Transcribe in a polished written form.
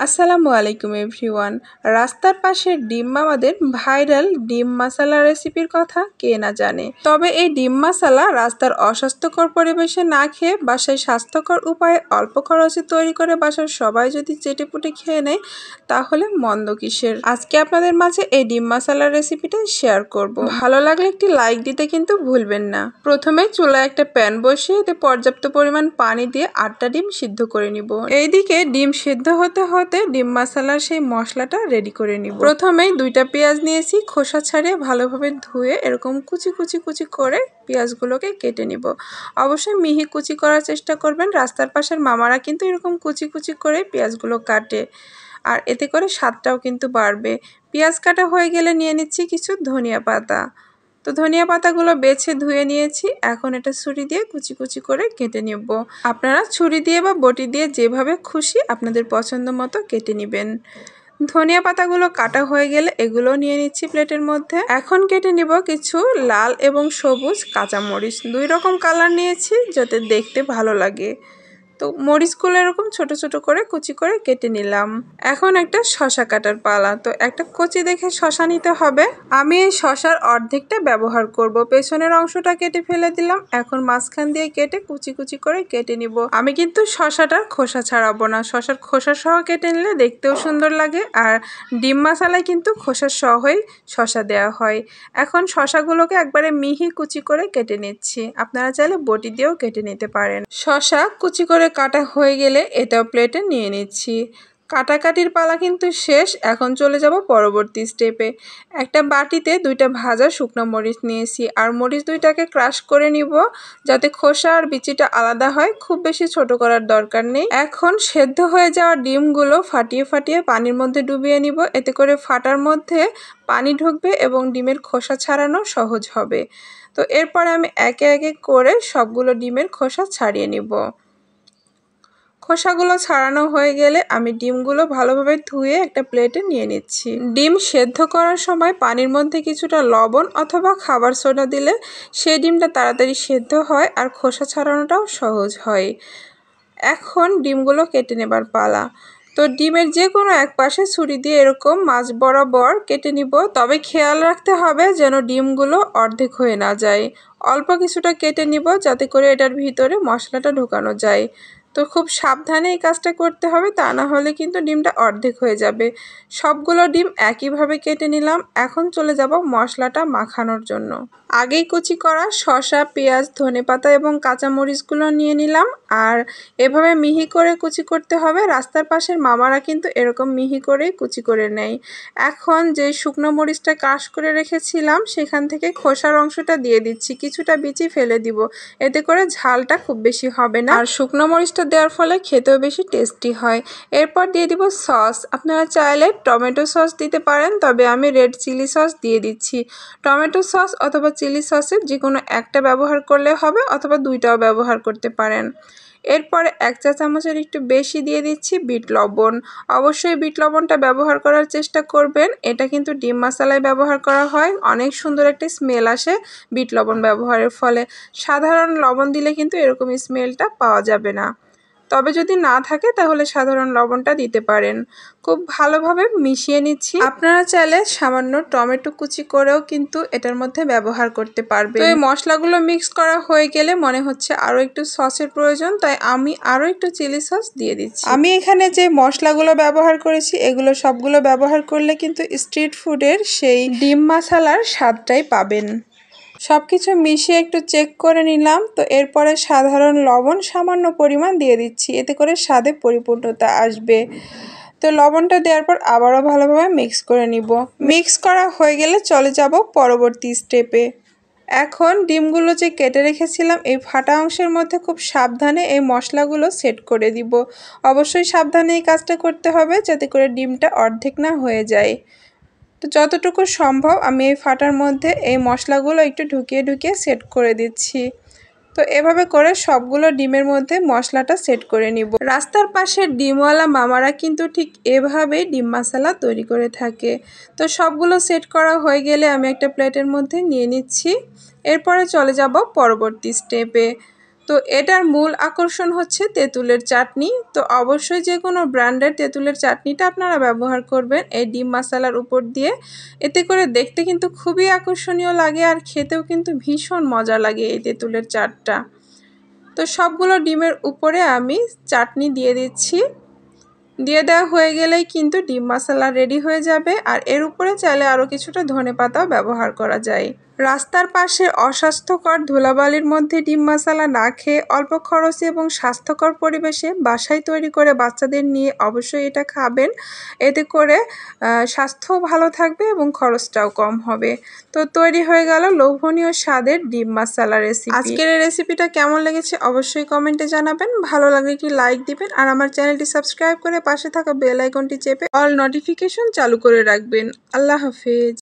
আসসালামু আলাইকুম এভরিওয়ান। রাস্তার পাশের ডিম মামাদের ভাইরাল ডিম মশলা রেসিপির কথা কে না জানে। তবে এই ডিম মশলা রাস্তার অস্বাস্থ্যকর পরিবেশে না খেয়ে বাসায় স্বাস্থ্যকর উপায়ে অল্প খরচে তৈরি করে বাসার সবাই যদি চেটেপুটে খেয়ে নেয় তাহলে মন্দ কিসের। আজকে আপনাদের মাঝে এই ডিম মশলার রেসিপিটা শেয়ার করব। ভালো লাগলে একটি লাইক দিতে কিন্তু ভুলবেন না। প্রথমে চুলায় একটা প্যান বসিয়ে এতে পর্যাপ্ত পরিমাণ পানি দিয়ে 8টা ডিম সিদ্ধ করে নিব। এইদিকে ডিম সিদ্ধ হতে হতে ডিম মশলার সেই মশলাটা রেডি করে নিব। প্রথমেই 2টা পেঁয়াজ নিয়েছি, খোসা ছাড়িয়ে ভালোভাবে ধুয়ে এরকম কুচি কুচি কুচি করে পেঁয়াজগুলোকে কেটে নিব। অবশ্যই মিহি কুচি করার চেষ্টা করবেন। রাস্তার পাশের মামারা কিন্তু এরকম কুচি কুচি করে পেঁয়াজগুলো কাটে, আর এতে করে স্বাদটাও কিন্তু বাড়বে। পেঁয়াজ কাটা হয়ে গেলে নিয়ে নিচ্ছি কিছু ধনিয়া পাতা। তো ধনিয়া পাতাগুলো বেছে ধুয়ে নিয়েছি। এখন এটা ছুরি দিয়ে কুচি কুচি করে কেটে নেব। আপনারা ছুরি দিয়ে বা বটি দিয়ে যেভাবে খুশি আপনাদের পছন্দ মতো কেটে নেবেন। ধনিয়া পাতাগুলো কাটা হয়ে গেলে এগুলো নিয়ে নিচ্ছি প্লেটের মধ্যে। এখন কেটে নিব কিছু লাল এবং সবুজ কাঁচামরিচ। 2 রকম কালার নিয়েছি যাতে দেখতে ভালো লাগে। তো মরিচগুলো এরকম ছোট ছোট করে কুচি করে কেটে নিলাম। এখন একটা শসা কাটার পালা। তো একটা কচি দেখে শসা নিতে হবে। আমি এই শসার অর্ধেকটা ব্যবহার করব। পেছনের অংশটা কেটে ফেলে দিলাম। এখন মাঝখান দিয়ে কেটে কুচি কুচি করে কেটে নিব। আমি কিন্তু শসাটার খোসা ছাড়াবো না। শসার খোসা সহ কেটে নিলে দেখতেও সুন্দর লাগে, আর ডিম মশলায় কিন্তু খোসা সহই শসা দেওয়া হয়। এখন শসাগুলোকে একবারে মিহি কুচি করে কেটে নিচ্ছি। আপনারা চাইলে বটি দিয়েও কেটে নিতে পারেন। শসা কুচি করে কাটা হয়ে গেলে এটাও প্লেটে নিয়ে নিচ্ছি। কাটাকাটির পালা কিন্তু শেষ। এখন চলে যাব পরবর্তী স্টেপে। একটা বাটিতে 2টা ভাজা শুকনো মরিচ নিয়েছি, আর মরিচ 2টাকে ক্রাশ করে নিব যাতে খোসা আর বিচিটা আলাদা হয়। খুব বেশি ছোট করার দরকার নেই। এখন সেদ্ধ হয়ে যাওয়া ডিমগুলো ফাটিয়ে ফাটিয়ে পানির মধ্যে ডুবিয়ে নিব। এতে করে ফাটার মধ্যে পানি ঢুকবে এবং ডিমের খোসা ছাড়ানো সহজ হবে। তো এরপরে আমি একে একে করে সবগুলো ডিমের খোসা ছাড়িয়ে নিব। খোসাগুলো ছাড়ানো হয়ে গেলে আমি ডিমগুলো ভালোভাবে ধুয়ে একটা প্লেটে নিয়ে নিচ্ছি। ডিম সেদ্ধ করার সময় পানির মধ্যে কিছুটা লবণ অথবা খাবার সোডা দিলে সেই ডিমটা তাড়াতাড়ি সেদ্ধ হয় আর খোসা ছাড়ানোটাও সহজ হয়। এখন ডিমগুলো কেটে নেবার পালা। তো ডিমের যে কোনো এক পাশে ছুরি দিয়ে এরকম মাঝ বরাবর কেটে নিব। তবে খেয়াল রাখতে হবে যেন ডিমগুলো অর্ধেক হয়ে না যায়। অল্প কিছুটা কেটে নিব যাতে করে এটার ভিতরে মশলাটা ঢোকানো যায়। তো খুব সাবধানে এই কাজটা করতে হবে, তা না হলে কিন্তু ডিমটা অর্ধেক হয়ে যাবে। সবগুলো ডিম একইভাবে কেটে নিলাম। এখন চলে যাব মশলাটা মাখানোর জন্য। আগেই কুচি করা শসা, পেঁয়াজ, ধনেপাতা এবং কাঁচামরিচগুলো নিয়ে নিলাম, আর এভাবে মিহি করে কুচি করতে হবে। রাস্তার পাশের মামারা কিন্তু এরকম মিহি করেই কুচি করে নেয়। এখন যে শুকনো মরিচটা ক্রাশ করে রেখেছিলাম সেখান থেকে খোসার অংশটা দিয়ে দিচ্ছি। কিছুটা বিচি ফেলে দিব, এতে করে ঝালটা খুব বেশি হবে না, আর শুকনো মরিচটা দেওয়ার ফলে খেতেও বেশি টেস্টি হয়। এরপর দিয়ে দিব সস। আপনারা চাইলে টমেটো সস দিতে পারেন, তবে আমি রেড চিলি সস দিয়ে দিচ্ছি। টমেটো সস অথবা চিলি সসের যে কোনো একটা ব্যবহার করলে হবে, অথবা 2টাও ব্যবহার করতে পারেন। এরপরে 1 চা চামচের একটু বেশি দিয়ে দিচ্ছি বিট লবণ। অবশ্যই বিট লবণটা ব্যবহার করার চেষ্টা করবেন। এটা কিন্তু ডিম মশলায় ব্যবহার করা হয়। অনেক সুন্দর একটা স্মেল আসে বিট লবণ ব্যবহারের ফলে। সাধারণ লবণ দিলে কিন্তু এরকম স্মেলটা পাওয়া যাবে না। তবে যদি না থাকে তাহলে সাধারণ লবণটা দিতে পারেন। খুব ভালোভাবে মিশিয়ে নিচ্ছি। আপনারা চাইলে সামান্য টমেটো কুচি করেও কিন্তু এটার মধ্যে ব্যবহার করতে পারবেন। তো এই মশলাগুলো মিক্স করা হয়ে গেলে মনে হচ্ছে আরও একটু সসের প্রয়োজন, তাই আমি আরও একটু চিলি সস দিয়ে দিচ্ছি। আমি এখানে যে মশলাগুলো ব্যবহার করেছি এগুলো সবগুলো ব্যবহার করলে কিন্তু স্ট্রিট ফুডের সেই ডিম মশলার স্বাদটাই পাবেন। সবকিছু মিশিয়ে একটু চেক করে নিলাম। তো এরপরে সাধারণ লবণ সামান্য পরিমাণ দিয়ে দিচ্ছি, এতে করে স্বাদে পরিপূর্ণতা আসবে। তো লবণটা দেওয়ার পর আবারও ভালোভাবে মিক্স করে নিব। মিক্স করা হয়ে গেলে চলে যাব পরবর্তী স্টেপে। এখন ডিমগুলো যে কেটে রেখেছিলাম এই ফাটা অংশের মধ্যে খুব সাবধানে এই মশলাগুলো সেট করে দিব। অবশ্যই সাবধানে এই কাজটা করতে হবে যাতে করে ডিমটা অর্ধেক না হয়ে যায়। তো যতটুকু সম্ভব আমি এই ফাটার মধ্যে এই মশলাগুলো একটু ঢুকিয়ে ঢুকিয়ে সেট করে দিচ্ছি। তো এভাবে করে সবগুলো ডিমের মধ্যে মশলাটা সেট করে নিব। রাস্তার পাশের ডিমওয়ালা মামারা কিন্তু ঠিক এভাবেই ডিম মশলা তৈরি করে থাকে। তো সবগুলো সেট করা হয়ে গেলে আমি একটা প্লেটের মধ্যে নিয়ে নিচ্ছি। এরপরে চলে যাব পরবর্তী স্টেপে। তো তো এটার মূল আকর্ষণ হচ্ছে তেঁতুলের চাটনি। তো অবশ্যই যে কোনো ব্র্যান্ডের তেঁতুলের চাটনিটা আপনারা ব্যবহার করবেন এই ডিম মশলার উপর দিয়ে। এতে করে দেখতে কিন্তু খুবই আকর্ষণীয় লাগে আর খেতেও কিন্তু ভীষণ মজা লাগে এই তেঁতুলের চাটটা। তো সবগুলো ডিমের উপরে আমি চাটনি দিয়ে দিচ্ছি। দিয়ে দেওয়া হয়ে গেলেই কিন্তু ডিম মশলা রেডি হয়ে যাবে। আর এর উপরে চাইলে আরও কিছুটা ধনেপাতাও ব্যবহার করা যায়। রাস্তার পাশে অস্বাস্থ্যকর ধুলাবালির মধ্যে ডিম মশলা না খেয়ে অল্প খরচে এবং স্বাস্থ্যকর পরিবেশে বাসায় তৈরি করে বাচ্চাদের নিয়ে অবশ্যই এটা খাবেন। এতে করে স্বাস্থ্যও ভালো থাকবে এবং খরচটাও কম হবে। তো তৈরি হয়ে গেল লোভনীয় স্বাদের ডিম মশলা রেসিপি। আজকের এই রেসিপিটা কেমন লেগেছে অবশ্যই কমেন্টে জানাবেন। ভালো লাগলে একটি লাইক দিবেন আর আমার চ্যানেলটি সাবস্ক্রাইব করে পাশে থাকা বেল আইকনটি চেপে অল নোটিফিকেশন চালু করে রাখবেন। আল্লাহ হাফেজ।